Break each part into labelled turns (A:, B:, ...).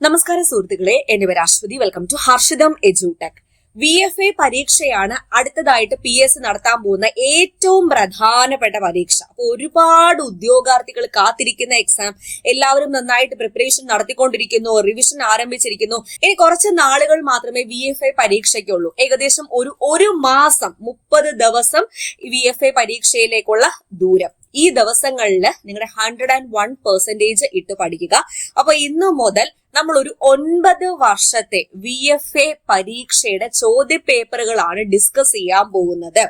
A: നമസ്കാരം സുഹൃത്തുക്കളെ, എന്റെ പേര് Aswathy. Welcome to Harshitham edutech. VFA പരീക്ഷയാണ് അടുത്തതായിട്ട് PSC നടത്താൻ പോകുന്ന ഏറ്റവും പ്രധാനപ്പെട്ട പരീക്ഷ. അപ്പൊ ഒരുപാട് ഉദ്യോഗാർത്ഥികൾ കാത്തിരിക്കുന്ന എക്സാം. എല്ലാവരും നന്നായിട്ട് പ്രിപ്പറേഷൻ നടത്തിക്കൊണ്ടിരിക്കുന്നു, റിവിഷൻ ആരംഭിച്ചിരിക്കുന്നു. ഇനി കുറച്ച് നാളുകൾ മാത്രമേ VFA പരീക്ഷയ്ക്കുള്ളൂ. ഏകദേശം ഒരു മാസം 30 ദിവസം VFA പരീക്ഷയിലേക്കുള്ള ദൂരം. ഈ ദിവസങ്ങളിൽ നിങ്ങളുടെ 101% ഇട്ട് പഠിക്കുക. അപ്പൊ ഇന്നു മുതൽ നമ്മൾ ഒരു 9 വർഷത്തെ VFA പരീക്ഷയുടെ ചോദ്യ പേപ്പറുകളാണ് ഡിസ്കസ് ചെയ്യാൻ പോകുന്നത്.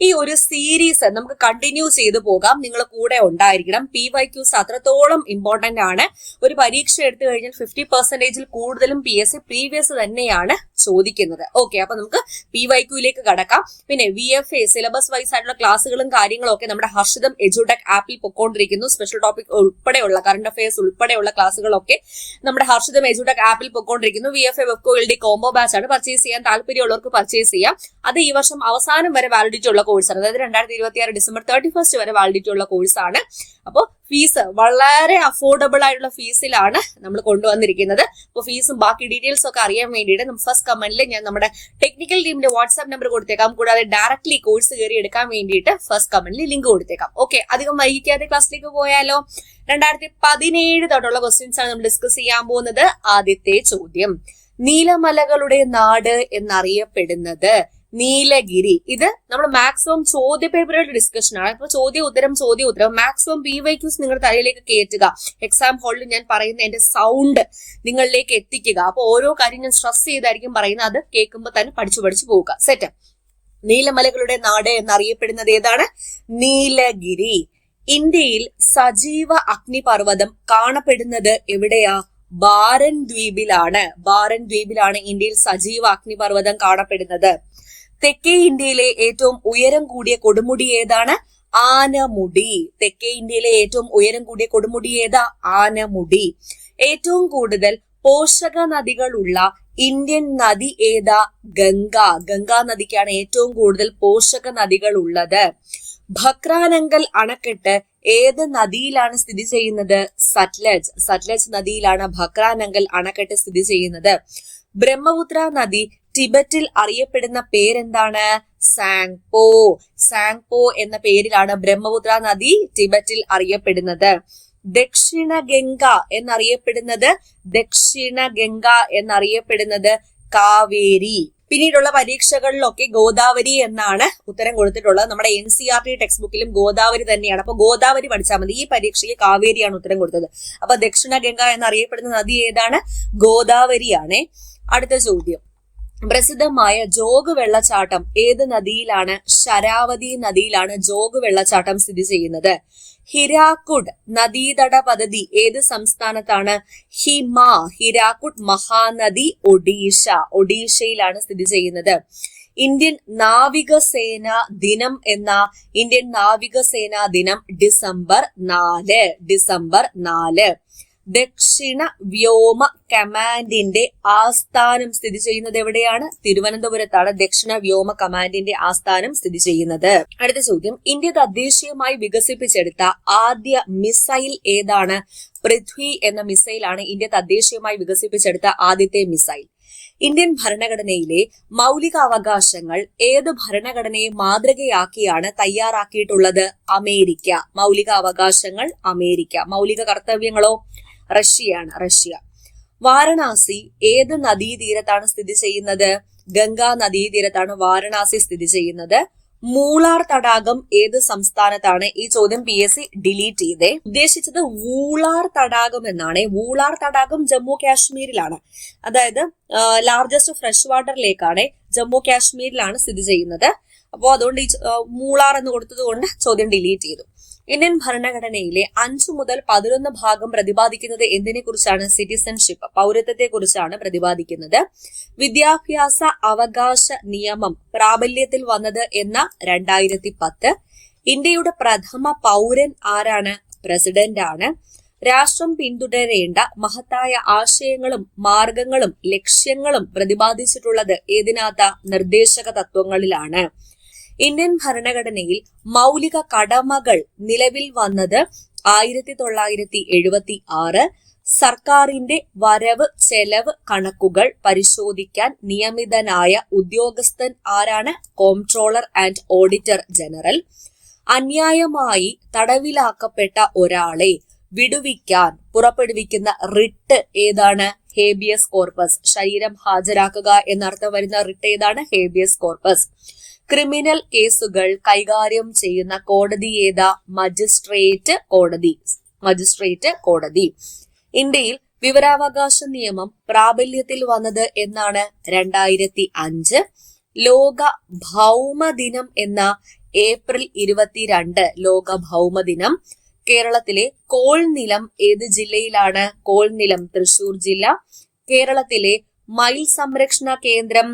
A: ഈ ഒരു സീരീസ് നമുക്ക് കണ്ടിന്യൂ ചെയ്തു പോകാം. നിങ്ങൾ കൂടെ ഉണ്ടായിരിക്കണം. PYQs അത്രത്തോളം ഇമ്പോർട്ടന്റ് ആണ്. ഒരു പരീക്ഷ എടുത്തു കഴിഞ്ഞാൽ 50% കൂടുതലും PSC പ്രീവിയസ് തന്നെയാണ് ചോദിക്കുന്നത്. ഓക്കെ, അപ്പൊ നമുക്ക് PYQയിലേക്ക് കടക്കാം. പിന്നെ VFA സിലബസ് വൈസ് ആയിട്ടുള്ള ക്ലാസ്സുകളും കാര്യങ്ങളും ഒക്കെ നമ്മുടെ ഹർഷിതം എഡ്യൂടെക് ആപ്പിൽ പൊക്കോണ്ടിരിക്കുന്നു. സ്പെഷ്യൽ ടോപ്പിക് ഉൾപ്പെടെയുള്ള കറണ്ട് അഫയേഴ്സ് ഉൾപ്പെടെയുള്ള ക്ലാസ്സുകളൊക്കെ നമ്മുടെ ഹർഷിതം എഡ്യൂടെക് ആപ്പിൽ പൊക്കോണ്ടിരിക്കുന്നു. VFA വെബ്കോയിലുടെ കോംബോ ബാച്ച് ആണ്. പർച്ചേസ് ചെയ്യാൻ താല്പര്യമുള്ളവർക്ക് പർച്ചേസ് ചെയ്യാം. അത് ഈ വർഷം അവസാനം വരെ വാലിഡിറ്റി ഉള്ള കോഴ്സാണ്. അതായത് 2026 ഡിസംബർ 31 വരെ വാലിഡിറ്റി ഉള്ള കോഴ്സാണ്. അപ്പോൾ ഫീസ് വളരെ അഫോർഡബിൾ ആയിട്ടുള്ള ഫീസിലാണ് നമ്മൾ കൊണ്ടുവന്നിരിക്കുന്നത്. അപ്പോൾ ഫീസും ബാക്കി ഡീറ്റെയിൽസ് ഒക്കെ അറിയാൻ വേണ്ടിയിട്ട് ഫസ്റ്റ് കമന്റിൽ ഞാൻ നമ്മുടെ ടെക്നിക്കൽ ടീമിന്റെ വാട്സ്ആപ്പ് നമ്പർ കൊടുത്തേക്കാം. കൂടാതെ ഡയറക്ട്ലി കോഴ്സ് കയറി എടുക്കാൻ വേണ്ടിയിട്ട് ഫസ്റ്റ് കമന്റിൽ ലിങ്ക് കൊടുത്തേക്കാം. ഓക്കെ, അധികം വൈകിക്കാതെ ക്ലാസ്സിലേക്ക് പോയാലോ. 2017 തൊട്ടുള്ള ക്വസ്റ്റ്യൻസ് ആണ് നമ്മൾ ഡിസ്കസ് ചെയ്യാൻ പോകുന്നത്. ആദ്യത്തെ ചോദ്യം, നീലമലകളുടെ നാട് എന്നറിയപ്പെടുന്നത് നീലഗിരി. ഇത് നമ്മൾ മാക്സിമം ചോദ്യ പേപ്പറുകളുടെ ഡിസ്കഷൻ ആണ്. ഇപ്പൊ ചോദ്യ ഉത്തരം മാക്സിമം PYQs നിങ്ങളുടെ തലയിലേക്ക് കയറ്റുക. എക്സാം ഹാളിൽ ഞാൻ പറയുന്ന എന്റെ സൗണ്ട് നിങ്ങളിലേക്ക് എത്തിക്കുക. അപ്പൊ ഓരോ കാര്യം ഞാൻ സ്ട്രെസ് ചെയ്തായിരിക്കും പറയുന്നത്. അത് കേൾക്കുമ്പോൾ തന്നെ പഠിച്ചു പോവുക. സെറ്റ്. നീലമലകളുടെ നാട് എന്നറിയപ്പെടുന്നത് ഏതാണ്? നീലഗിരി. ഇന്ത്യയിൽ സജീവ അഗ്നിപർവ്വതം കാണപ്പെടുന്നത് എവിടെയാ? ബാരൻ ദ്വീപിലാണ് ഇന്ത്യയിൽ സജീവ അഗ്നിപർവ്വതം കാണപ്പെടുന്നത്. തെക്കേ ഇന്ത്യയിലെ ഏറ്റവും ഉയരം കൂടിയ കൊടുമുടി ഏതാണ്? ആനമുടി. തെക്കേ ഇന്ത്യയിലെ ഏറ്റവും ഉയരം കൂടിയ കൊടുമുടി ഏതാ? ആനമുടി. ഏറ്റവും കൂടുതൽ പോഷക നദികളുള്ള ഇന്ത്യൻ നദി ഏതാ? ഗംഗാ നദിക്കാണ് ഏറ്റവും കൂടുതൽ പോഷക നദികൾ ഉള്ളത്. ഭക്രാനങ്കൽ അണക്കെട്ട് ഏത് നദിയിലാണ് സ്ഥിതി ചെയ്യുന്നത്? സത്ലജ് നദിയിലാണ് ഭക്രാനങ്കൽ അണക്കെട്ട് സ്ഥിതി ചെയ്യുന്നത്. ബ്രഹ്മപുത്ര നദി ടിബറ്റിൽ അറിയപ്പെടുന്ന പേരെന്താണ്? സാങ്പോ എന്ന പേരിലാണ് ബ്രഹ്മപുത്ര നദി ടിബറ്റിൽ അറിയപ്പെടുന്നത്. ദക്ഷിണ ഗംഗ എന്നറിയപ്പെടുന്നത് കാവേരി. പിന്നീടുള്ള പരീക്ഷകളിലൊക്കെ ഗോദാവരി എന്നാണ് ഉത്തരം കൊടുത്തിട്ടുള്ളത്. നമ്മുടെ NCERT ടെക്സ്റ്റ് ബുക്കിലും ഗോദാവരി തന്നെയാണ്. അപ്പൊ ഗോദാവരി പഠിച്ചാൽ മതി. ഈ പരീക്ഷയ്ക്ക് കാവേരിയാണ് ഉത്തരം കൊടുത്തത്. അപ്പൊ ദക്ഷിണ ഗംഗ എന്നറിയപ്പെടുന്ന നദി ഏതാണ്? ഗോദാവരിയാണ്. അടുത്ത ചോദ്യം, പ്രസിദ്ധമായ ജോഗ് വെള്ളച്ചാട്ടം ഏത് നദിയിലാണ്? ശരാവതി നദിയിലാണ് ജോഗ് വെള്ളച്ചാട്ടം സ്ഥിതി ചെയ്യുന്നത്. ഹിരാക്കുഡ് നദീതട പദ്ധതി ഏത് സംസ്ഥാനത്താണ്? ഹിരാക്കുഡ് മഹാനദി ഒഡീഷയിലാണ് സ്ഥിതി ചെയ്യുന്നത്. ഇന്ത്യൻ നാവികസേനാ ദിനം ഡിസംബർ 4. ദക്ഷിണ വ്യോമ കമാൻഡിന്റെ ആസ്ഥാനം സ്ഥിതി ചെയ്യുന്നത് എവിടെയാണ്? തിരുവനന്തപുരത്താണ് ദക്ഷിണ വ്യോമ കമാൻഡിന്റെ ആസ്ഥാനം സ്ഥിതി ചെയ്യുന്നത്. അടുത്ത ചോദ്യം, ഇന്ത്യ തദ്ദേശീയമായി വികസിപ്പിച്ചെടുത്ത ആദ്യ മിസൈൽ ഏതാണ്? പൃഥ്വി എന്ന മിസൈലാണ് ഇന്ത്യ തദ്ദേശീയമായി വികസിപ്പിച്ചെടുത്ത ആദ്യത്തെ മിസൈൽ. ഇന്ത്യൻ ഭരണഘടനയിലെ മൗലിക അവകാശങ്ങൾ ഏത് ഭരണഘടനയെ മാതൃകയാക്കിയാണ് തയ്യാറാക്കിയിട്ടുള്ളത്? അമേരിക്ക. മൗലിക അവകാശങ്ങൾ അമേരിക്ക. മൗലിക കർത്തവ്യങ്ങളോ? റഷ്യ. വാരണാസി ഏത് നദീതീരത്താണ് സ്ഥിതി ചെയ്യുന്നത്? ഗംഗാ നദീതീരത്താണ് വാരണാസി സ്ഥിതി ചെയ്യുന്നത്. മൂളാർ തടാകം ഏത് സംസ്ഥാനത്താണ്? ഈ ചോദ്യം PSC ഡിലീറ്റ് ചെയ്തേ. ഉദ്ദേശിച്ചത് വൂളാർ തടാകം എന്നാണ്. വൂളാർ തടാകം ജമ്മു കാശ്മീരിലാണ്. അതായത് ലാർജസ്റ്റ് ഫ്രഷ് വാട്ടർ ലേക്കാണ്. ജമ്മു കാശ്മീരിലാണ് സ്ഥിതി ചെയ്യുന്നത്. അപ്പോൾ അതുകൊണ്ട് ഈ മൂളാർ എന്ന് കൊടുത്തത് കൊണ്ട് ചോദ്യം ഡിലീറ്റ് ചെയ്തു. ഇന്ത്യൻ ഭരണഘടനയിലെ 5 മുതൽ 11 ഭാഗം പ്രതിപാദിക്കുന്നത് എന്തിനെ കുറിച്ചാണ്? സിറ്റിസൺഷിപ്പ്, പൗരത്വത്തെ കുറിച്ചാണ് പ്രതിപാദിക്കുന്നത്. വിദ്യാഭ്യാസ അവകാശ നിയമം പ്രാബല്യത്തിൽ വന്നത് എന്ന 2010. ഇന്ത്യയുടെ പ്രഥമ പൗരൻ ആരാണ്? പ്രസിഡന്റ് ആണ്. രാഷ്ട്രം പിന്തുടരേണ്ട മഹത്തായ ആശയങ്ങളും മാർഗങ്ങളും ലക്ഷ്യങ്ങളും പ്രതിപാദിച്ചിട്ടുള്ളത് ഏതിനകത്ത? നിർദ്ദേശക തത്വങ്ങളിലാണ്. ഇന്ത്യൻ ഭരണഘടനയിൽ മൗലിക കടമകൾ നിലവിൽ വന്നത് 1976. സർക്കാരിന്റെ വരവ് ചെലവ് കണക്കുകൾ പരിശോധിക്കാൻ നിയമിതനായ ഉദ്യോഗസ്ഥൻ ആരാണ്? കോംട്രോളർ ആൻഡ് ഓഡിറ്റർ ജനറൽ. അന്യായമായി തടവിലാക്കപ്പെട്ട ഒരാളെ വിടുവിക്കാൻ പുറപ്പെടുവിക്കുന്ന റിട്ട് ഏതാണ്? Habeas corpus. ശരീരം ഹാജരാക്കുക എന്നർത്ഥം വരുന്ന റിട്ട് ഏതാണ്? Habeas corpus. ക്രിമിനൽ കേസുകൾ കൈകാര്യം ചെയ്യുന്ന കോടതി ഏതാ? മജിസ്ട്രേറ്റ് കോടതി. മജിസ്ട്രേറ്റ് കോടതി. ഇന്ത്യയിൽ വിവരാവകാശ നിയമം പ്രാബല്യത്തിൽ വന്നത് എന്നാണ്? 2005. ലോക ഭൗമദിനം എന്ന ഏപ്രിൽ 22 ലോക ഭൗമദിനം. കേരളത്തിലെ കോൾനിലം ഏത് ജില്ലയിലാണ്? കോൾനിലം തൃശൂർ ജില്ല. കേരളത്തിലെ മയിൽ സംരക്ഷണ കേന്ദ്രം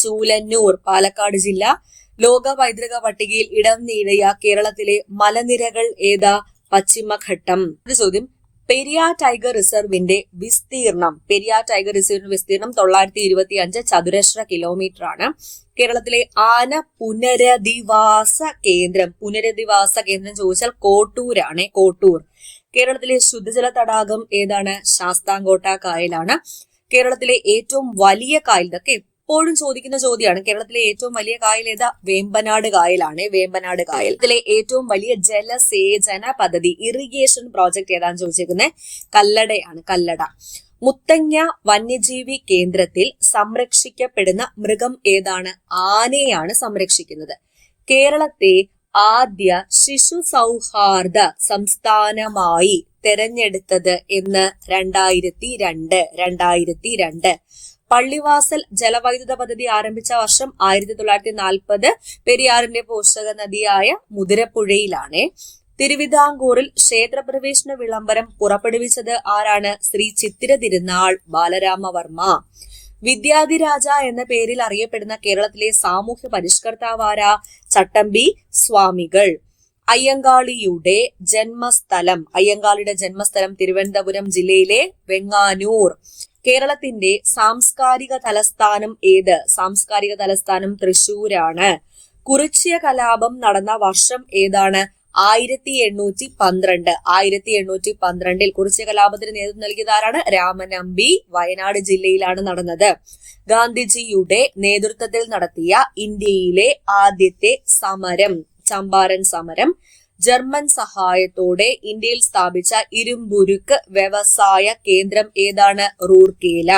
A: ചൂലന്നൂർ പാലക്കാട് ജില്ല. ലോക പൈതൃക പട്ടികയിൽ ഇടം നേടിയ കേരളത്തിലെ മലനിരകൾ ഏതാ? പശ്ചിമഘട്ടം. ചോദ്യം, പെരിയാർ ടൈഗർ റിസർവിന്റെ വിസ്തീർണം. പെരിയാർ ടൈഗർ റിസർവിന്റെ വിസ്തീർണം 925 ചതുരശ്ര കിലോമീറ്റർ ആണ്. കേരളത്തിലെ ആന പുനരധിവാസ കേന്ദ്രം. പുനരധിവാസ കേന്ദ്രം ചോദിച്ചാൽ കോട്ടൂരാണ്. കോട്ടൂർ. കേരളത്തിലെ ശുദ്ധജല തടാകം ഏതാണ്? ശാസ്താംകോട്ട കായലാണ്. കേരളത്തിലെ ഏറ്റവും വലിയ കായൽ, ഇതൊക്കെ എപ്പോഴും ചോദിക്കുന്ന ചോദ്യമാണ്. കേരളത്തിലെ ഏറ്റവും വലിയ കായൽ ഏതാ? വേമ്പനാട് കായലാണ്. വേമ്പനാട് കായൽ. ഇതിലെ ഏറ്റവും വലിയ ജലസേചന പദ്ധതി, ഇറിഗേഷൻ പ്രോജക്ട് ഏതാന്ന് ചോദിച്ചിരിക്കുന്നത്? കല്ലടയാണ്. കല്ലട. മുത്തങ്ങ വന്യജീവി കേന്ദ്രത്തിൽ സംരക്ഷിക്കപ്പെടുന്ന മൃഗം ഏതാണ്? ആനയാണ് സംരക്ഷിക്കുന്നത്. കേരളത്തെ ആദ്യ ശിശു സൗഹാർദ്ദ സംസ്ഥാനമായി തെരഞ്ഞെടുത്തത് എന്ന്? 2002. പള്ളിവാസൽ ജലവൈദ്യുത പദ്ധതി ആരംഭിച്ച വർഷം 1940. പെരിയാറിന്റെ പോഷക നദിയായ മുതിരപ്പുഴയിലാണ്. തിരുവിതാംകൂറിൽ ക്ഷേത്രപ്രവേശന വിളംബരം പുറപ്പെടുവിച്ചത് ആരാണ്? ശ്രീ ചിത്തിര തിരുനാൾ ബാലരാമവർമ്മ. വിദ്യാധിരാജ എന്ന പേരിൽ അറിയപ്പെടുന്ന കേരളത്തിലെ സാമൂഹ്യ പരിഷ്കർത്താവാര? ചട്ടമ്പി സ്വാമികൾ. അയ്യങ്കാളിയുടെ ജന്മസ്ഥലം. അയ്യങ്കാളിയുടെ ജന്മസ്ഥലം തിരുവനന്തപുരം ജില്ലയിലെ വെങ്ങാനൂർ. കേരളത്തിന്റെ സാംസ്കാരിക തലസ്ഥാനം ഏത്? സാംസ്കാരിക തലസ്ഥാനം തൃശൂരാണ്. കുറിച്യ കലാപം നടന്ന വർഷം ഏതാണ്? 1812. 1812 കുറിച്യ കലാപത്തിന് നേതൃത്വം നൽകിയത് ആരാണ്? രാമനമ്പി. വയനാട് ജില്ലയിലാണ് നടന്നത്. ഗാന്ധിജിയുടെ നേതൃത്വത്തിൽ നടത്തിയ ഇന്ത്യയിലെ ആദ്യത്തെ സമരം ചമ്പാരൻ സമരം. ജർമ്മൻ സഹായത്തോടെ ഇന്ത്യയിൽ സ്ഥാപിച്ച ഇരുമ്പുരുക്ക് വ്യവസായ കേന്ദ്രം ഏതാണ്? റൂർക്കേല.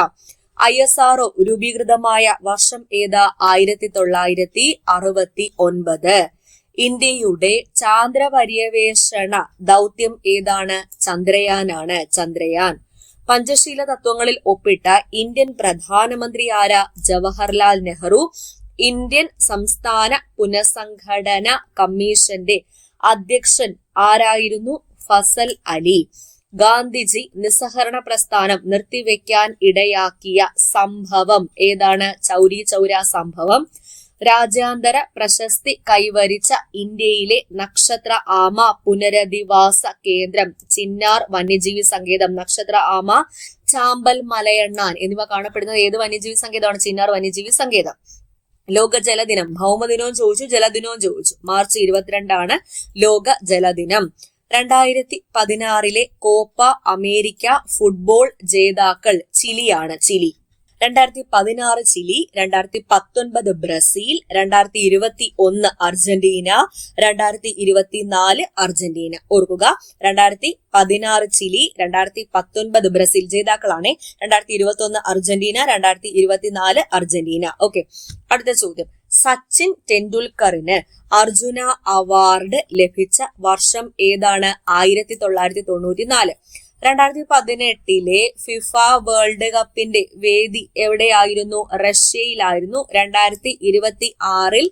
A: ISRO രൂപീകൃതമായ വർഷം ഏതാ? 1969. ഇന്ത്യയുടെ ചാന്ദ്ര പര്യവേഷണ ദൗത്യം ഏതാണ്? ചന്ദ്രയാനാണ്. ചന്ദ്രയാൻ. പഞ്ചശീല തത്വങ്ങളിൽ ഒപ്പിട്ട ഇന്ത്യൻ പ്രധാനമന്ത്രി ആരാ? ജവഹർലാൽ നെഹ്റു. ഇന്ത്യൻ സംസ്ഥാന പുനഃസംഘടന കമ്മീഷന്റെ അധ്യക്ഷൻ ആരായിരുന്നു? ഫസൽ അലി. ഗാന്ധിജി നിസ്സഹരണ പ്രസ്ഥാനം നിർത്തിവെക്കാൻ ഇടയാക്കിയ സംഭവം ഏതാണ്? ചൗരി ചൗര സംഭവം. രാജ്യാന്തര പ്രശസ്തി കൈവരിച്ച ഇന്ത്യയിലെ നക്ഷത്ര ആമ പുനരധിവാസ കേന്ദ്രം ചിന്നാർ വന്യജീവി സങ്കേതം. നക്ഷത്ര ആമ, ചാമ്പൽ മലയണ്ണാൻ എന്നിവ കാണപ്പെടുന്നത് ഏത് വന്യജീവി സങ്കേതമാണ്? ചിന്നാർ വന്യജീവി സങ്കേതം. ലോക ജലദിനം. ഭൗമദിനവും ചോദിച്ചു, ജലദിനവും ചോദിച്ചു. മാർച്ച് 22 ലോക ജലദിനം. 2016 കോപ്പ അമേരിക്ക ഫുട്ബോൾ ജേതാക്കൾ ചിലിയാണ്. Chile. 2016 Chile, 2019 Brazil, 2021 Argentina, 2024 Argentina. ഓർക്കുക, 2016 ചിലി, 2019 ബ്രസീൽ ജേതാക്കളാണ്. 2021 അർജന്റീന, 2024 അർജന്റീന. ഓക്കെ, അടുത്ത ചോദ്യം. സച്ചിൻ ടെണ്ടുൽക്കറിന് അർജുന അവാർഡ് ലഭിച്ച വർഷം ഏതാണ്? 1994. 2018 ഫിഫ വേൾഡ് കപ്പിന്റെ വേദി എവിടെയായിരുന്നു? റഷ്യയിലായിരുന്നു. 2026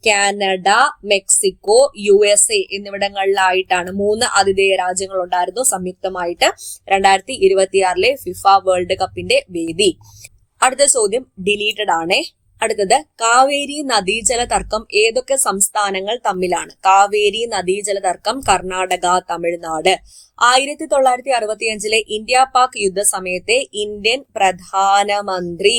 A: കാനഡ, മെക്സിക്കോ, USA എന്നിവിടങ്ങളിലായിട്ടാണ് 3 ആതിഥേയ രാജ്യങ്ങൾ ഉണ്ടായിരുന്നു സംയുക്തമായിട്ട് 2026 ഫിഫ വേൾഡ് കപ്പിന്റെ വേദി. അടുത്ത ചോദ്യം ഡിലീറ്റഡ് ആണ്. അടുത്തത്, കാവേരി നദീജല തർക്കം ഏതൊക്കെ സംസ്ഥാനങ്ങൾ തമ്മിലാണ്? കാവേരി നദീജല തർക്കം കർണാടക, തമിഴ്നാട്. 1965 ഇന്ത്യ പാക് യുദ്ധ സമയത്തെ ഇന്ത്യൻ പ്രധാനമന്ത്രി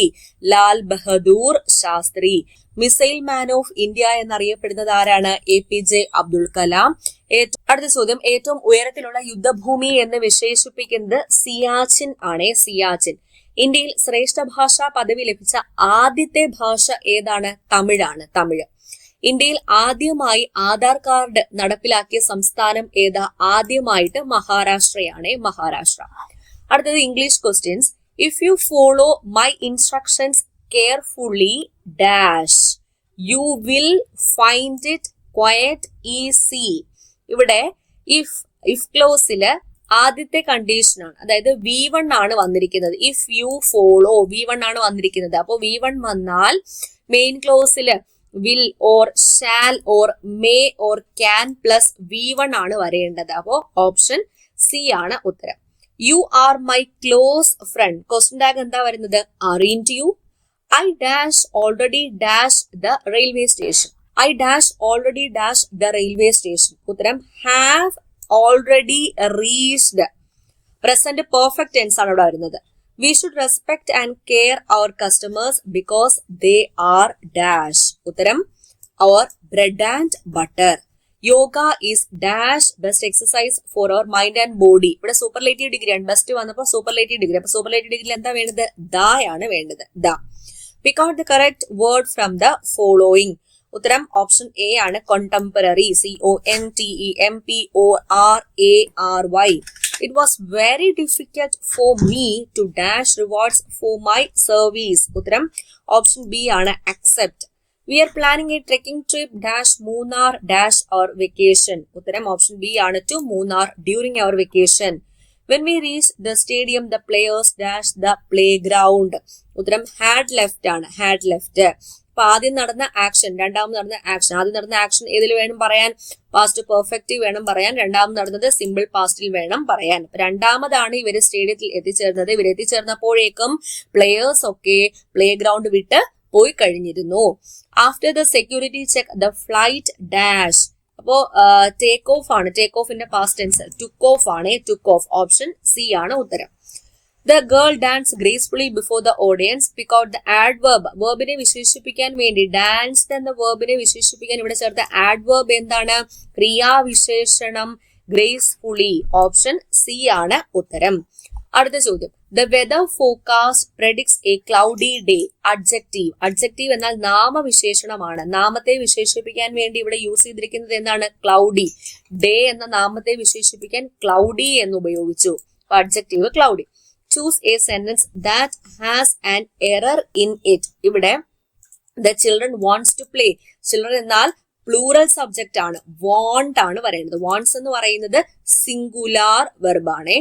A: Lal Bahadur Shastri missile man of India എന്നറിയപ്പെടുന്നത് ആരാണ്? APJ അബ്ദുൾ കലാം. അടുത്ത ചോദ്യം, ഏറ്റവും ഉയരത്തിലുള്ള യുദ്ധഭൂമി എന്ന് വിശേഷിപ്പിക്കുന്നത് സിയാച്ചിൻ ആണ്. സിയാച്ചിൻ. ഇന്ത്യയിൽ ശ്രേഷ്ഠ ഭാഷാ പദവി ലഭിച്ച ആദ്യത്തെ ഭാഷ ഏതാണ്? തമിഴാണ്. തമിഴ്. ഇന്ത്യയിൽ ആദ്യമായി ആധാർ കാർഡ് നടപ്പിലാക്കിയ സംസ്ഥാനം ഏതാ? ആദ്യമായിട്ട് മഹാരാഷ്ട്രയാണ്. മഹാരാഷ്ട്ര. അടുത്തത് English questions. If you follow my instructions carefully dash you will find it quiet easy. ഇവിടെ ഇഫ് ക്ലോസില് ആദ്യത്തെ കണ്ടീഷനാണ്, അതായത് V1 ആണ് വന്നിരിക്കുന്നത്. ഇഫ് യു ഫോളോ V1 ആണ് വന്നിരിക്കുന്നത്. അപ്പോൾ V1 വന്നാൽ മെയിൻ ക്ലോസില് will or shall or may or can plus V1 ആണ് വരേണ്ടത്. അപ്പോ ഓപ്ഷൻ സി ആണ് ഉത്തരം. You are my close friend. Question tag എന്താ വരുന്നത്? Aren't you. I dash already dash the railway station. I dash already dash the railway station. ഉത്തരം have already reached. Present perfect tense ആണ് ഇവിടെ വരുന്നത്. We should respect and care our customers because they are dash. ഉത്തരം our bread and butter. Yoga is dash best exercise for our mind and body. ഇവിടെ superlative degree ആണ്. Best വന്നപ്പോൾ superlative degree. അപ്പൊ superlative ഡിഗ്രിയിൽ എന്താ വേണ്ടത്? The ആണ് വേണ്ടത്. The. Pick out the correct word from the following. ഉത്തരം ഓപ്ഷൻ എ ആണ്. contemporary. CONTEMPORARY. It was very difficult for me to dash rewards for my service. ഉത്തരം ഓപ്ഷൻ ബി ആണ്. accept. We are planning a trekking trip dash Munnar dash our vacation. ഉത്തരം option B ആണ്. to Munnar during our vacation. When we reached the stadium, the players dash the playground. ഉത്തരം had left ആണ്. had left. അപ്പൊ ആദ്യം നടന്ന action, രണ്ടാമത് നടന്ന action. ആദ്യം നടന്ന ആക്ഷൻ ഏതിൽ വേണം പറയാൻ? പാസ്റ്റ് പെർഫെക്റ്റ് വേണം പറയാൻ. രണ്ടാമത് നടന്നത് സിമ്പിൾ പാസ്റ്റിൽ വേണം പറയാൻ. രണ്ടാമതാണ് ഇവര് സ്റ്റേഡിയത്തിൽ എത്തിച്ചേർന്നത്. ഇവർ എത്തിച്ചേർന്നപ്പോഴേക്കും പ്ലേയേഴ്സ് ഒക്കെ പ്ലേ ഗ്രൗണ്ട് വിട്ട് പോയി കഴിഞ്ഞിരുന്നു. After the security check the flight dash. അപ്പോ ടേക്ക് ഓഫ് ആണ്. ടേക്ക് ഓഫിന്റെ പാസ്റ്റ് ടെൻസ് ടുക്ക് ഓഫ് ആണ്. Took off. ഓപ്ഷൻ സി ആണ് ഉത്തരം. The girl danced gracefully before the audience. Pick out the adverb. വെർബിനെ വിശേഷിപ്പിക്കാൻ വേണ്ടി ഡാൻസ് എന്ന വെർബിനെ വിശേഷിപ്പിക്കാൻ ഇവിടെ ചേർത്ത ആഡ്വേർബ് എന്താണ്? ക്രിയാവിശേഷണം gracefully. ഓപ്ഷൻ സി ആണ് ഉത്തരം. അടുത്ത ചോദ്യം. The weather forecast predicts a cloudy day. Adjective. Adjective എന്നാൽ നാമവിശേഷണമാണ്. നാമത്തെ വിശേഷിപ്പിക്കാൻ വേണ്ടി ഇവിടെ യൂസ് ചെയ്തിരിക്കുന്നത് എന്താണ്? ക്ലൗഡി. ഡേ എന്ന നാമത്തെ വിശേഷിപ്പിക്കാൻ ക്ലൗഡി എന്ന് ഉപയോഗിച്ചു. Adjective cloudy. Choose a sentence that has an error in it. ഇവിടെ the children wants to play. Children എന്നാൽ പ്ലൂറൽ സബ്ജക്റ്റ് ആണ്. want ആണ് പറയുന്നത്. wants എന്ന് പറയുന്നത് സിംഗുലാർ വെർബ് ആണ്.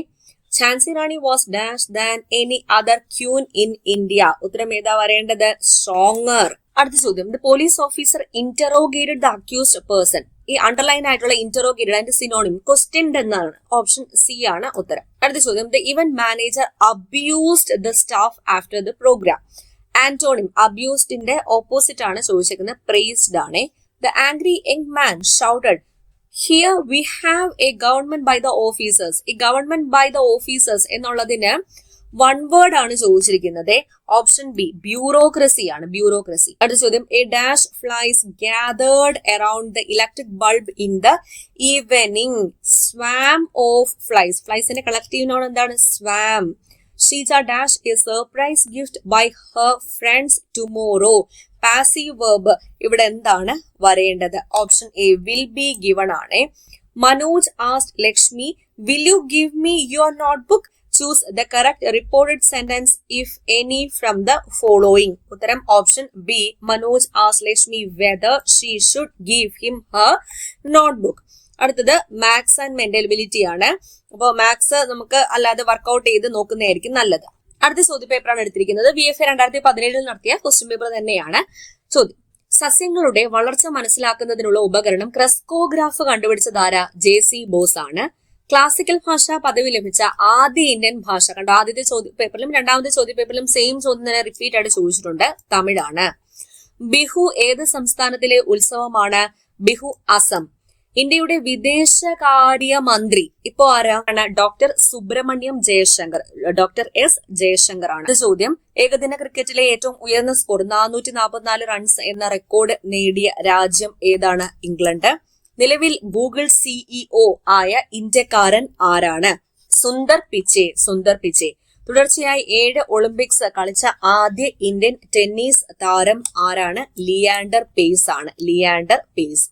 A: Jhansi Rani was dash than any other queen in India. ഉത്തരം ഏതാ വരേണ്ടത്? സ്ട്രോങ്ങർ. അടുത്ത ചോദ്യം. The police officer interrogated the accused person. ഈ അണ്ടർലൈൻ ആയിട്ടുള്ള ഇന്ററോഗേറ്റഡ് അതിന്റെ സിനോണിം ക്വസ്റ്റ്യൻഡ് എന്നാണ്. ഓപ്ഷൻ സി ആണ് ഉത്തരം. അടുത്ത ചോദ്യം. The event manager abused the staff after the programme. Antonym അബ്യൂസ്ഡിന്റെ ഓപ്പോസിറ്റ് ആണ് ചോദിച്ചിരിക്കുന്നത്. പ്രൈസ്ഡ് ആണ്. The angry young man shouted here we have a government by the officers. ഈ ഗവൺമെന്റ് ബൈ ദ ഓഫീസേഴ്സ് എന്നുള്ളതിന് വൺ വേർഡ് ആണ് ചോദിച്ചിരിക്കുന്നത്. Option B bureaucracy ആണ്. Bureaucracy. അടുത്ത ചോദ്യം. A dash flies gathered around the electric bulb in the evening. Swarm of flies. ഫ്ലൈസിന്റെ collective noun എന്താണ്? സ്വാം. Sheeja dash a surprise gift by her friends tomorrow. Passive verb ഇവിടെ എന്താണ് വരേണ്ടത്? Option A will be given ആണ്. Manoj asked Lakshmi will you give me your notebook. Choose the correct reported sentence if any from the following. ഉത്തരം option B. Manoj asked Lakshmi whether she should give him her notebook. അടുത്തത് maths and മെന്റബിലിറ്റി ആണ്. അപ്പോൾ maths നമുക്ക് അല്ലാതെ workout ചെയ്ത് നോക്കുന്നതായിരിക്കും നല്ലത്. അടുത്ത ചോദ്യ പേപ്പറാണ് എടുത്തിരിക്കുന്നത്. VFA 2017 നടത്തിയ ക്വസ്റ്റ്യൻ പേപ്പർ തന്നെയാണ്. ചോദ്യം. സസ്യങ്ങളുടെ വളർച്ച മനസ്സിലാക്കുന്നതിനുള്ള ഉപകരണം ക്രെസ്കോഗ്രാഫ് കണ്ടുപിടിച്ചതാരാ? JC ബോസ് ആണ്. ക്ലാസിക്കൽ ഭാഷ പദവി ലഭിച്ച ആദ്യ ഇന്ത്യൻ ഭാഷ. കണ്ടോ, ആദ്യത്തെ ചോദ്യ പേപ്പറിലും രണ്ടാമത്തെ ചോദ്യ പേപ്പറിലും സെയിം ചോദ്യം തന്നെ റിപ്പീറ്റ് ആയിട്ട് ചോദിച്ചിട്ടുണ്ട്. തമിഴാണ്. ബിഹു ഏത് സംസ്ഥാനത്തിലെ ഉത്സവമാണ്? ബിഹു അസം. ഇന്ത്യയുടെ വിദേശകാര്യ മന്ത്രി ഇപ്പോ ആരാണ്? Doctor Subrahmanyam Jaishankar, doctor S Jaishankar ആണ്. ചോദ്യം, ഏകദിന ക്രിക്കറ്റിലെ ഏറ്റവും ഉയർന്ന സ്കോർ 444 റൺസ് എന്ന റെക്കോർഡ് നേടിയ രാജ്യം ഏതാണ്? ഇംഗ്ലണ്ട്. നിലവിൽ ഗൂഗിൾ സിഇഒ ആയ ഇന്ത്യക്കാരൻ ആരാണ്? സുന്ദർ പിച്ചെ. സുന്ദർ പിച്ചെ. തുടർച്ചയായി 7 ഒളിമ്പിക്സ് കളിച്ച ആദ്യ ഇന്ത്യൻ ടെന്നീസ് താരം ആരാണ്? ലിയാൻഡർ പേസ് ആണ്. Leander pace.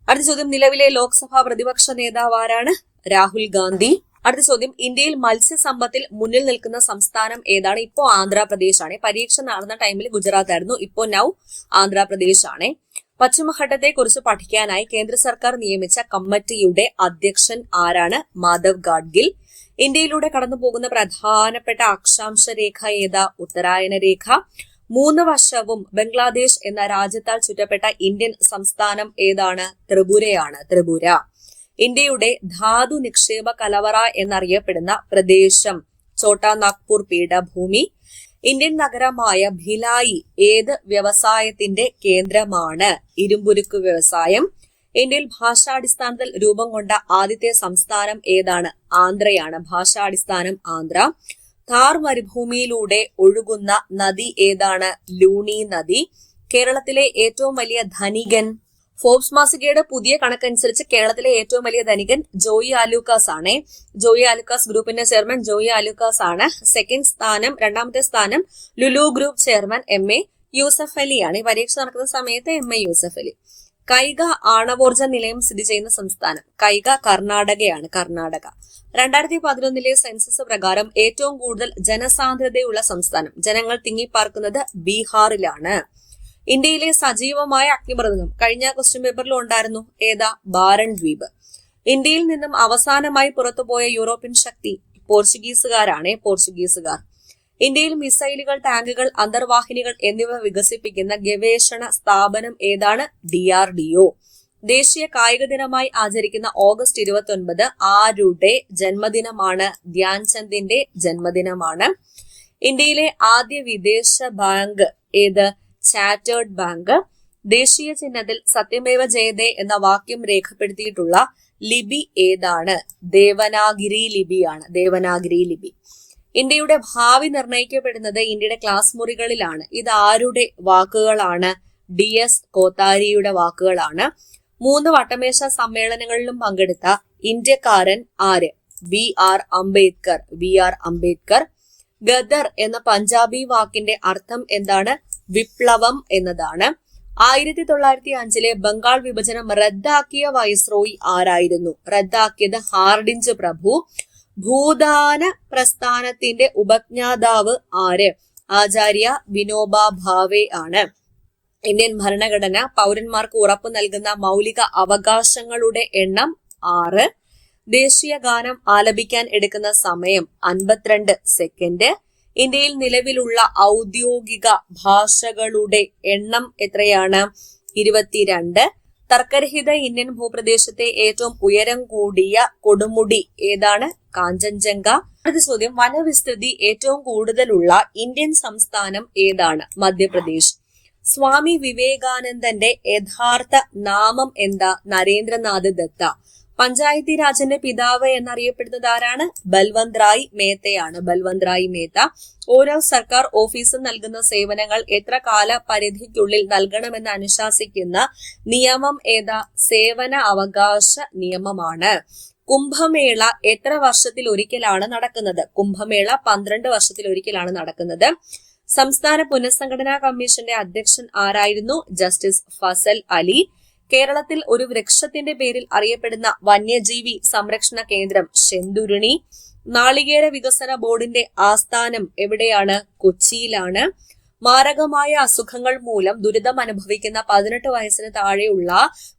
A: അടുത്ത ചോദ്യം, നിലവിലെ ലോക്സഭാ പ്രതിപക്ഷ നേതാവ് ആരാണ്? രാഹുൽ ഗാന്ധി. അടുത്ത ചോദ്യം, ഇന്ത്യയിൽ മത്സ്യസമ്പത്തിൽ മുന്നിൽ നിൽക്കുന്ന സംസ്ഥാനം ഏതാണ്? ഇപ്പോ ആന്ധ്രാപ്രദേശ് ആണ്. പരീക്ഷ നടന്ന ടൈമിൽ ഗുജറാത്ത് ആയിരുന്നു, ഇപ്പോ നൗ ആന്ധ്രാപ്രദേശ് ആണ്. പശ്ചിമഘട്ടത്തെ കുറിച്ച് പഠിക്കാനായി കേന്ദ്ര സർക്കാർ നിയമിച്ച കമ്മിറ്റിയുടെ അധ്യക്ഷൻ ആരാണ്? മാധവ് ഗാഡ്ഗിൽ. ഇന്ത്യയിലൂടെ കടന്നു പോകുന്ന പ്രധാനപ്പെട്ട അക്ഷാംശ രേഖ ഏതാ? ഉത്തരായന രേഖ. 3 വർഷവും ബംഗ്ലാദേശ് എന്ന രാജ്യത്താൽ ചുറ്റപ്പെട്ട ഇന്ത്യൻ സംസ്ഥാനം ഏതാണ്? ത്രിപുരയാണ്. ത്രിപുര. ഇന്ത്യയുടെ ധാതു നിക്ഷേപ കലവറ എന്നറിയപ്പെടുന്ന പ്രദേശം ഛോട്ടാ നാഗ്പൂർ പീഠഭൂമി. ഇന്ത്യൻ നഗരമായ ഭിലായി ഏത് വ്യവസായത്തിന്റെ കേന്ദ്രമാണ്? ഇരുമ്പുരുക്ക് വ്യവസായം. ഇന്ത്യയിൽ ഭാഷാടിസ്ഥാനത്തിൽ രൂപം കൊണ്ട ആദ്യത്തെ സംസ്ഥാനം ഏതാണ്? ആന്ധ്രയാണ്. ഭാഷാടിസ്ഥാനം ആന്ധ്ര. ഥാർ മരുഭൂമിയിലൂടെ ഒഴുകുന്ന നദി ഏതാണ്? ലൂണി നദി. കേരളത്തിലെ ഏറ്റവും വലിയ ധനികൻ? ഫോർബ്സ് മാസികയുടെ പുതിയ കണക്കനുസരിച്ച് കേരളത്തിലെ ഏറ്റവും വലിയ ധനികൻ ജോയി ആലൂക്കാസ് ആണ്. ജോയി ആലൂക്കാസ് ഗ്രൂപ്പിന്റെ ചെയർമാൻ ജോയി ആലൂക്കാസ് ആണ്. രണ്ടാമത്തെ സ്ഥാനം Lulu group chairman MA Yusuf Ali ആണ്. ഈ പരീക്ഷ നടക്കുന്ന സമയത്ത് MA യൂസഫ് അലി. കൈഗ ആണവോർജ നിലയം സ്ഥിതി ചെയ്യുന്ന സംസ്ഥാനം? കൈഗ കർണാടകയാണ്. കർണാടക. 2011 സെൻസസ് പ്രകാരം ഏറ്റവും കൂടുതൽ ജനസാന്ദ്രതയുള്ള സംസ്ഥാനം? ജനങ്ങൾ തിങ്ങിപ്പാർക്കുന്നത് ബീഹാറിലാണ്. ഇന്ത്യയിലെ സജീവമായ അഗ്നിപർവ്വതം കഴിഞ്ഞ ക്വസ്റ്റ്യൻ പേപ്പറിലും ഉണ്ടായിരുന്നു, ഏതാ? ബാരൺ ദ്വീപ്. ഇന്ത്യയിൽ നിന്നും അവസാനമായി പുറത്തുപോയ യൂറോപ്യൻ ശക്തി പോർച്ചുഗീസുകാരാണ്. പോർച്ചുഗീസുകാർ. ഇന്ത്യയിൽ മിസൈലുകൾ, ടാങ്കുകൾ, അന്തർവാഹിനികൾ എന്നിവ വികസിപ്പിക്കുന്ന ഗവേഷണ സ്ഥാപനം ഏതാണ്? DRDO. ദേശീയ കായിക ദിനമായി ആചരിക്കുന്ന ഓഗസ്റ്റ് 29 ആരുടെ ജന്മദിനമാണ്? ധ്യാൻചന്ദിന്റെ ജന്മദിനമാണ്. ഇന്ത്യയിലെ ആദ്യ വിദേശ ബാങ്ക് ഏത്? ചാറ്റേർഡ് ബാങ്ക്. ദേശീയ ചിഹ്നത്തിൽ സത്യമേവ ജയതേ എന്ന വാക്യം രേഖപ്പെടുത്തിയിട്ടുള്ള ലിപി ഏതാണ്? ദേവനാഗിരി ലിപിയാണ്. ദേവനാഗിരി ലിപി. ഇന്ത്യയുടെ ഭാവി നിർണയിക്കപ്പെടുന്നത് ഇന്ത്യയുടെ ക്ലാസ് മുറികളിലാണ്. ഇത് ആരുടെ വാക്കുകളാണ്? DS കോത്താരിയുടെ വാക്കുകളാണ്. 3 വട്ടമേശ സമ്മേളനങ്ങളിലും പങ്കെടുത്ത ഇന്ത്യക്കാരൻ ആര്? BR Ambedkar. BR Ambedkar. Gather എന്ന പഞ്ചാബി വാക്കിന്റെ അർത്ഥം എന്താണ്? വിപ്ലവം എന്നതാണ്. 1905 ബംഗാൾ വിഭജനം റദ്ദാക്കിയ വൈസ്രോയി ആരായിരുന്നു? റദ്ദാക്കിയത് ഹാർഡിഞ്ച് പ്രഭു. ഭൂദാന പ്രസ്ഥാനത്തിന്റെ ഉപജ്ഞാതാവ് ആര്? ആചാര്യ വിനോബ ഭാവെ ആണ്. ഇന്ത്യൻ ഭരണഘടന പൗരന്മാർക്ക് ഉറപ്പു നൽകുന്ന മൗലിക അവകാശങ്ങളുടെ എണ്ണം 6. ദേശീയ ഗാനം ആലപിക്കാൻ എടുക്കുന്ന സമയം 52 സെക്കൻഡ്. ഇന്ത്യയിൽ നിലവിലുള്ള ഔദ്യോഗിക ഭാഷകളുടെ എണ്ണം എത്രയാണ്? 22. തർക്കരഹിത ഇന്ത്യൻ ഭൂപ്രദേശത്തെ ഏറ്റവും ഉയരം കൂടിയ കൊടുമുടി ഏതാണ്? കാഞ്ചൻജംഗ. അടുത്ത ചോദ്യം, വനവിസ്തൃതി ഏറ്റവും കൂടുതലുള്ള ഇന്ത്യൻ സംസ്ഥാനം ഏതാണ്? മധ്യപ്രദേശ്. സ്വാമി വിവേകാനന്ദന്റെ യഥാർത്ഥ നാമം എന്താ? നരേന്ദ്രനാഥ് ദത്ത. പഞ്ചായത്തി രാജിന്റെ പിതാവ് എന്നറിയപ്പെടുന്നത് ആരാണ്? ബൽവന്ത് റായ് മേത്തയാണ്. ബൽവന്ത് റായ് മേത്ത. ഓരോ സർക്കാർ ഓഫീസും നൽകുന്ന സേവനങ്ങൾ എത്ര കാല പരിധിക്കുള്ളിൽ നൽകണമെന്ന് അനുശാസിക്കുന്ന നിയമം ഏതാ? സേവന അവകാശ നിയമമാണ്. കുംഭമേള എത്ര വർഷത്തിൽ ഒരിക്കലാണ് നടക്കുന്നത്? കുംഭമേള 12 വർഷത്തിൽ ഒരിക്കലാണ് നടക്കുന്നത്. സംസ്ഥാന പുനഃസംഘടനാ കമ്മീഷന്റെ അധ്യക്ഷൻ ആരായിരുന്നു? ജസ്റ്റിസ് ഫസൽ അലി. കേരളത്തിൽ ഒരു വൃക്ഷത്തിന്റെ പേരിൽ അറിയപ്പെടുന്ന വന്യജീവി സംരക്ഷണ കേന്ദ്രം ശെന്തുരുണി. നാളികേര വികസന ബോർഡിന്റെ ആസ്ഥാനം എവിടെയാണ്? കൊച്ചിയിലാണ്. മാരകമായ അസുഖങ്ങൾ മൂലം ദുരിതം അനുഭവിക്കുന്ന 18 വയസ്സിന് താഴെയുള്ള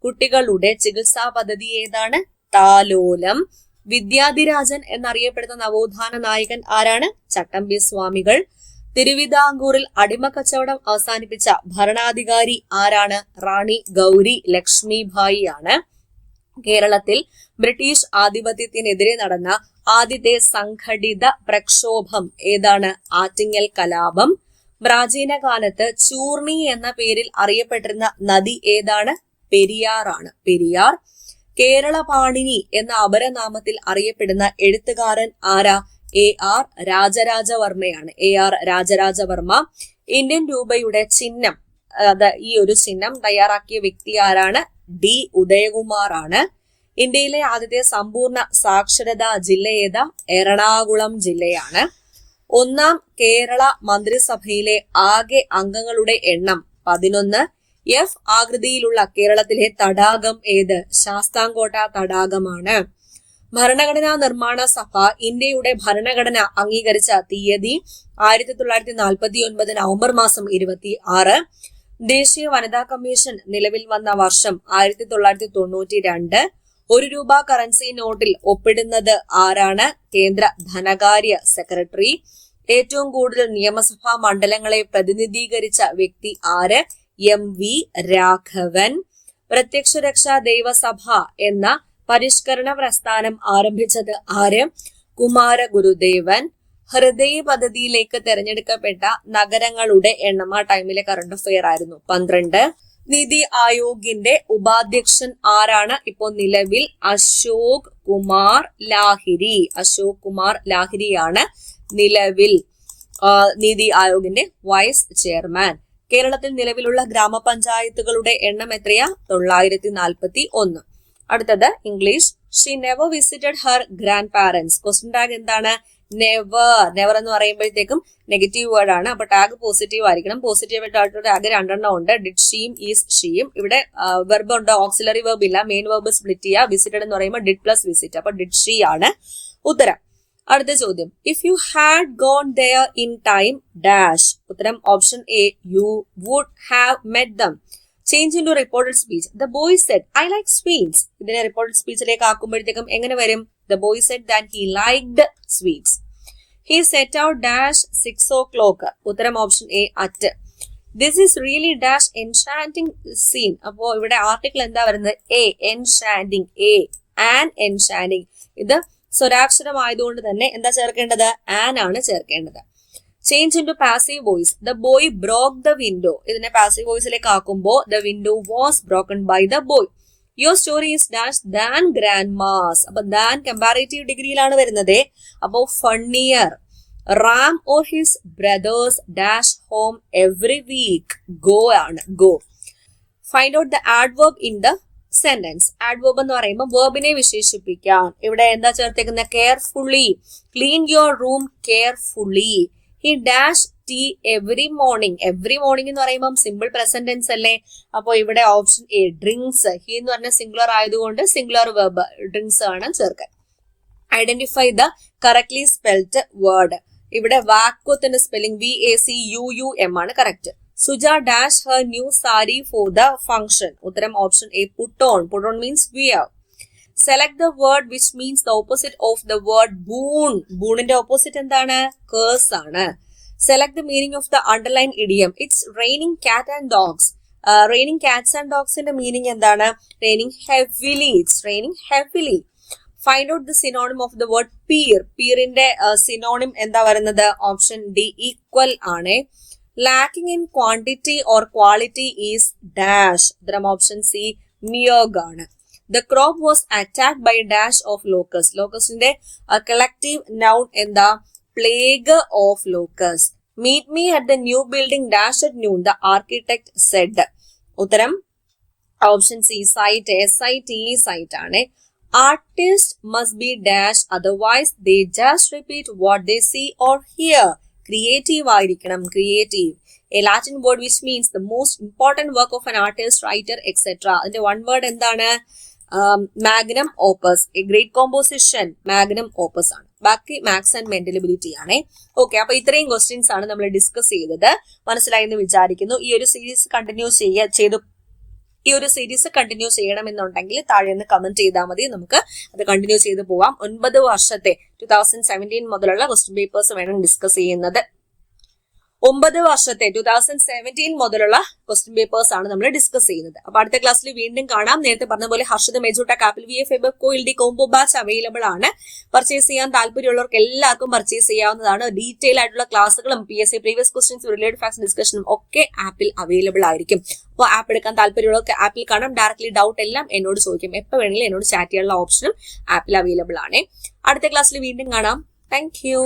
A: കുട്ടികളുടെ ചികിത്സാ പദ്ധതി ഏതാണ്? താലോലം. വിദ്യാധിരാജൻ എന്നറിയപ്പെടുന്ന നവോത്ഥാന നായകൻ ആരാണ്? ചട്ടമ്പി സ്വാമികൾ. തിരുവിതാംകൂറിൽ അടിമക്കച്ചവടം അവസാനിപ്പിച്ച ഭരണാധികാരി ആരാണ്? റാണി ഗൗരി ലക്ഷ്മിഭായി ആണ്. കേരളത്തിൽ ബ്രിട്ടീഷ് ആധിപത്യത്തിനെതിരെ നടന്ന ആദ്യത്തെ സംഘടിത പ്രക്ഷോഭം ഏതാണ്? ആറ്റിങ്ങൽ കലാപം. പ്രാചീന കാലത്ത് ചൂർണി എന്ന പേരിൽ അറിയപ്പെട്ടിരുന്ന നദി ഏതാണ്? പെരിയാർ ആണ്. പെരിയാർ. കേരള പാണിനി എന്ന അപരനാമത്തിൽ അറിയപ്പെടുന്ന എഴുത്തുകാരൻ ആരാ? AR രാജരാജവർമ്മയാണ്. AR രാജരാജവർമ്മ. ഇന്ത്യൻ രൂപയുടെ ചിഹ്നം, ഈ ഒരു ചിഹ്നം തയ്യാറാക്കിയ വ്യക്തി ആരാണ്? D ഉദയകുമാർ ആണ്. ഇന്ത്യയിലെ ആദ്യത്തെ സമ്പൂർണ്ണ സാക്ഷരതാ ജില്ല ഏതാ? എറണാകുളം ജില്ലയാണ്. ഒന്നാം കേരള മന്ത്രിസഭയിലെ ആകെ അംഗങ്ങളുടെ എണ്ണം 11. F ആകൃതിയിലുള്ള കേരളത്തിലെ തടാകം ഏത്? ശാസ്താംകോട്ട തടാകമാണ്. ഭരണഘടനാ നിർമ്മാണ സഭ ഇന്ത്യയുടെ ഭരണഘടന അംഗീകരിച്ച തീയതി 1949 നവംബർ മാസം 26. ദേശീയ വനിതാ കമ്മീഷൻ നിലവിൽ വന്ന വർഷം 1992. 1 രൂപ കറൻസി നോട്ടിൽ ഒപ്പിടുന്നത് ആരാണ്? കേന്ദ്ര ധനകാര്യ സെക്രട്ടറി. ഏറ്റവും കൂടുതൽ നിയമസഭാ മണ്ഡലങ്ങളെ പ്രതിനിധീകരിച്ച വ്യക്തി ആര്? MV രാഘവൻ. പ്രത്യക്ഷ രക്ഷാ ദൈവസഭ എന്ന പരിഷ്കരണ പ്രസ്ഥാനം ആരംഭിച്ചത് ആര്? കുമാരഗുരുദേവൻ. ഹൃദയ പദ്ധതിയിലേക്ക് തെരഞ്ഞെടുക്കപ്പെട്ട നഗരങ്ങളുടെ എണ്ണം ആ ടൈമിലെ കറണ്ട് അഫെയർ ആയിരുന്നു 12. നിതി ആയോഗിന്റെ ഉപാധ്യക്ഷൻ ആരാണ് ഇപ്പോൾ നിലവിൽ? അശോക് കുമാർ ലാഹിരി. അശോക് കുമാർ ലാഹിരിയാണ് നിലവിൽ നീതി ആയോഗിന്റെ വൈസ് ചെയർമാൻ. കേരളത്തിൽ നിലവിലുള്ള ഗ്രാമപഞ്ചായത്തുകളുടെ എണ്ണം എത്രയാ? 941. അടുത്തത് English. She never visited her grand parents. Question tag എന്താണ്? നെവർ. നെവർ എന്ന് പറയുമ്പോഴത്തേക്കും നെഗറ്റീവ് വേർഡ് ആണ്. അപ്പൊ ടാഗ് പോസിറ്റീവ് ആയിരിക്കണം. പോസിറ്റീവ് ആയിട്ട് ടാഗ് 2 ഉണ്ട്. Did she, is she. ഇവിടെ വെർബ് ഉണ്ട്, ഓക്സിലറി വെർബ് ഇല്ല. മെയിൻ വെർബ് സ്പ്ലിറ്റ് ചെയ്യുക. വിസിറ്റഡ് എന്ന് പറയുമ്പോൾ ഡിഡ് പ്ലസ് വിസിറ്റ്. അപ്പൊ ഡിഡ് ഷീ ആണ് ഉത്തരം. അടുത്ത ചോദ്യം. If you had gone there in time dash. ഉത്തരം option A, you would have met them. Change into reported speech. The boy said I like sweets. ഇതിനെ reported സ്പീച്ചിലേക്ക് ആക്കുമ്പോഴത്തേക്കും എങ്ങനെ വരും? The boy said that he liked sweets. He set out dash 6 o'clock. ഉത്തരം option A, at. This is really dash enchanting scene. അപ്പോ ഇവിടെ article എന്താ വരുന്നത്? A, enchanting. A, an enchanting. ഇത് സ്വരാക്ഷരമായതുകൊണ്ട് തന്നെ എന്താ ചേർക്കേണ്ടത്? ആൻ ആണ് ചേർക്കേണ്ടത്. Change into passive voice. The boy broke the window. ഇതിനെ പാസീവ് വോയിസിലേക്ക് ആക്കുമ്പോൾ the window was broken by the boy. Your story is dash than grandma's. അപ്പൊ ദാൻ കമ്പാരേറ്റീവ് ഡിഗ്രിയിലാണ് വരുന്നത്. അപ്പോ funnier. Ram or his brothers dash home every week. Go ആണ്, go. Find out the adverb in the sentence. Adverb എന്ന് പറയുമ്പോൾ വെർബിനെ വിശേഷിപ്പിക്കാൻ ഇവിടെ എന്താ ചേർത്തേക്കുന്നത്? Carefully. Clean your room carefully. He dash tea every morning. Every morning എന്ന് പറയുമ്പോൾ സിമ്പിൾ പ്രസന്റ് ടെൻസ് അല്ലേ? അപ്പൊ ഇവിടെ ഓപ്ഷൻ എ, ഡ്രിങ്ക്സ്. ഹി എന്ന് പറഞ്ഞ സിംഗുലർ ആയതുകൊണ്ട് സിംഗുലർ വെർബ് ഡ്രിങ്ക്സ് ആണ് ചേർക്കാൻ. Identify the correctly spelled word. ഇവിടെ വാക്വത്തിന്റെ സ്പെല്ലിംഗ് VACUUM ആണ് correct. Suja dash her new sari for the function. ഉത്തരം option A, put on. Put on means wear. Select the word which means the opposite of the word boon. ബൂണിന്റെ opposite എന്താണ്? Curse ആണ്. Select the meaning of the underline idiom. It's raining cat and dogs. Raining cats and ഡോഗ്സിന്റെ meaning എന്താണ്? Raining heavily. It's raining heavily. Find out the synonym of the word peer. പീറിന്റെ synonym എന്താ വരുന്നത്? Option D, equal ആണ്. Lacking in quantity or quality is dash. ഉത്തരം option C, meagre ആണ്. The crop was attacked by dash of locusts. ലോക്കസിന്റെ collective noun എന്താ? Plague of locusts. Meet me at the new building dash at noon, the architect said. ഉത്തരം option C, site. SITE site ആണ്. Artist must be dash otherwise they just repeat what they see or hear. Creative ആയിരിക്കണം, creative. A Latin word which means the most important work of an artist, writer etcetera. അതിന്റെ one word എന്താണ്? Magnum opus. A great composition magnum opus ആണ്. ബാക്കി maths and mental ability ആണ്. Okay, അപ്പൊ ഇത്രയും questions ആണ് നമ്മൾ ഡിസ്കസ് ചെയ്തത്. മനസ്സിലായി എന്ന് വിചാരിക്കുന്നു. ഈ ഒരു സീരീസ് കണ്ടിന്യൂ ചെയ്യണമെന്നുണ്ടെങ്കിൽ താഴെ നിന്ന് കമന്റ് ചെയ്താൽ മതി. നമുക്ക് അത് കണ്ടിന്യൂ ചെയ്ത് പോവാം. 9 വർഷത്തെ 2017 മുതലുള്ള ക്വസ്റ്റ്യൻ പേപ്പേഴ്സ് വേണം ഡിസ്കസ് ചെയ്യുന്നത്. 9 വർഷത്തെ 2017 മുതലുള്ള ക്വസ്റ്റ്യൻ പേപ്പേഴ്സ് ആണ് നമ്മൾ ഡിസ്കസ് ചെയ്യുന്നത്. അപ്പൊ അടുത്ത ക്ലാസ്സിൽ വീണ്ടും കാണാം. നേരത്തെ പറഞ്ഞ പോലെ ഹർഷിതം എഡ്യൂടെക് ആപ്പിൽ VFA ബെപ്കോ LD കോംബോ ബാച്ച് അവൈലബിൾ ആണ്. പർച്ചേസ് ചെയ്യാൻ താല്പര്യമുള്ളവർക്ക് എല്ലാവർക്കും പർച്ചേസ് ചെയ്യാവുന്നതാണ്. ഡീറ്റെയിൽ ആയിട്ടുള്ള ക്ലാസ്സുകളും PSC previous questions related facts ഡിസ്കഷനും ഒക്കെ ആപ്പിൽ അവൈലബിൾ ആയിരിക്കും. അപ്പോൾ ആപ്പ് എടുക്കാൻ താല്പര്യമുള്ളവർക്ക് ആപ്പിൽ കാണാം. ഡയറക്ട്ലി ഡൗട്ട് എല്ലാം എന്നോട് ചോദിക്കും. എപ്പോൾ വേണമെങ്കിലും എന്നോട് ചാറ്റ് ചെയ്യാനുള്ള ഓപ്ഷനും ആപ്പിൽ അവൈലബിൾ ആണ്. അടുത്ത ക്ലാസ്സിൽ വീണ്ടും കാണാം. Thank you.